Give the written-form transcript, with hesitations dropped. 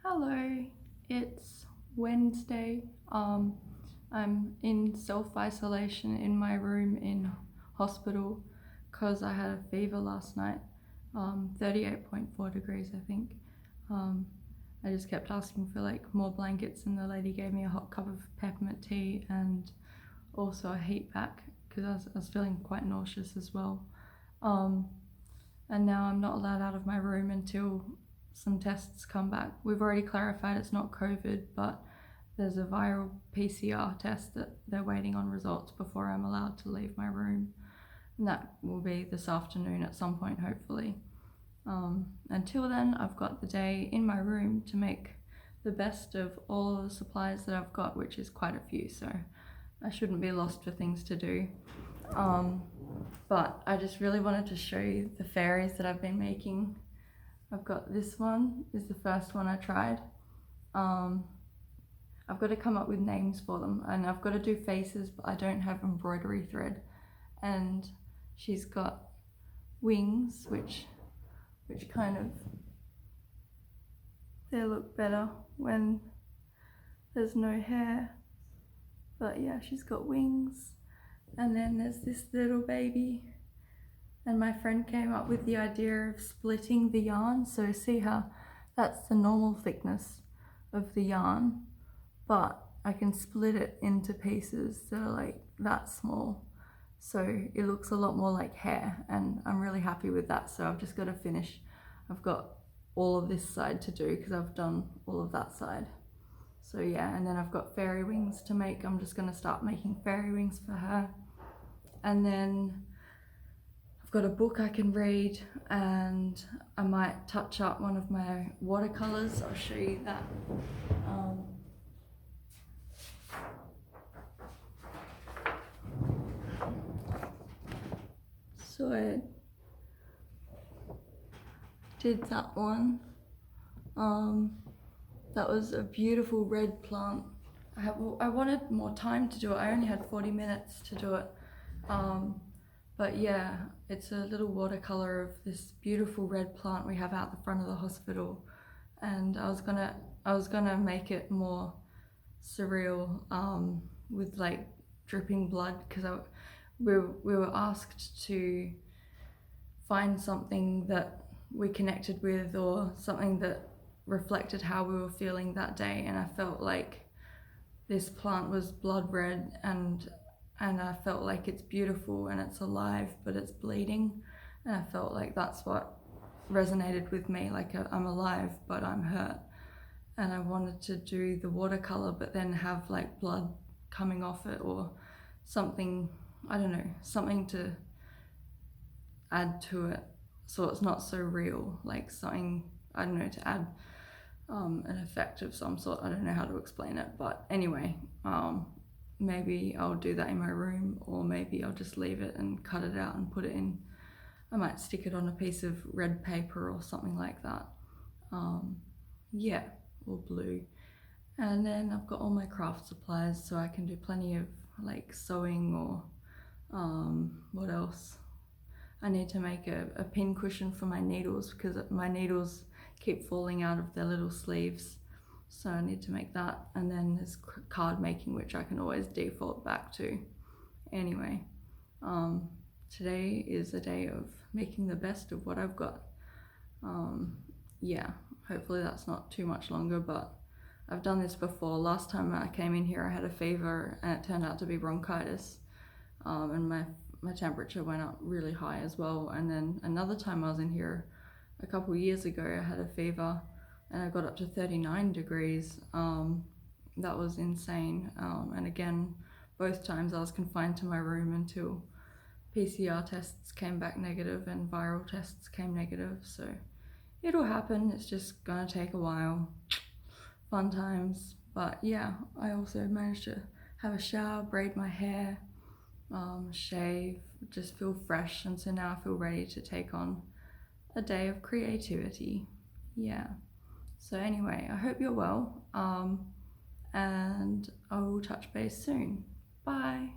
Hello, it's Wednesday. I'm in self-isolation in my room in hospital because I had a fever last night, 38.4 degrees, I think. Um, I just kept asking for like more blankets, and the lady gave me a hot cup of peppermint tea and also a heat pack because I was feeling quite nauseous as well. Um, and now I'm not allowed out of my room until some tests come back. We've already clarified it's not COVID, but there's a viral PCR test that they're waiting on results before I'm allowed to leave my room. And that will be this afternoon at some point, hopefully. Until then, I've got the day in my room to make the best of all the supplies that I've got, which is quite a few, so I shouldn't be lost for things to do. But I just really wanted to show you the fairies that I've been making. I've got this one, is the first one I tried. I've got to come up with names for them, and I've got to do faces, but I don't have embroidery thread. And she's got wings, which kind of, they look better when there's no hair. But yeah, she's got wings. And then there's this little baby, and my friend came up with the idea of splitting the yarn. So see how that's the normal thickness of the yarn, but I can split it into pieces that are like that small, so it looks a lot more like hair, and I'm really happy with that. So I've just got to finish. I've got all of this side to do because I've done all of that side. So yeah, and then I've got fairy wings to make. I'm just going to start making fairy wings for her. And then I've got a book I can read, and I might touch up one of my watercolors. I'll show you that. So I did that one. That was a beautiful red plant. I wanted more time to do it. I only had 40 minutes to do it. But yeah, it's a little watercolor of this beautiful red plant we have out the front of the hospital. And I was gonna make it more surreal, with like dripping blood, because we were asked to find something that we connected with, or something that reflected how we were feeling that day. And I felt like this plant was blood red, and I felt like it's beautiful and it's alive, but it's bleeding. And I felt like that's what resonated with me, like I'm alive, but I'm hurt. And I wanted to do the watercolor, but then have like blood coming off it, or something, I don't know, something to add to it so it's not so real, like something, I don't know, to add an effect of some sort. I don't know how to explain it, but anyway, maybe I'll do that in my room, or maybe I'll just leave it and cut it out and put it in. I might stick it on a piece of red paper or something like that. Yeah, or blue. And then I've got all my craft supplies, so I can do plenty of like sewing, or what else? I need to make a pin cushion for my needles, because my needles keep falling out of their little sleeves. So I need to make that. And then there's card making, which I can always default back to. Anyway, today is a day of making the best of what I've got. Yeah, hopefully that's not too much longer, but I've done this before. Last time I came in here I had a fever, and it turned out to be bronchitis, and my temperature went up really high as well. And then another time I was in here a couple years ago, I had a fever and I got up to 39 degrees. That was insane. And again, both times I was confined to my room until PCR tests came back negative and viral tests came negative. So it'll happen, it's just gonna take a while. Fun times. But yeah, I also managed to have a shower, braid my hair, shave, just feel fresh. And so now I feel ready to take on a day of creativity. Yeah. So anyway, I hope you're well, and I will touch base soon. Bye.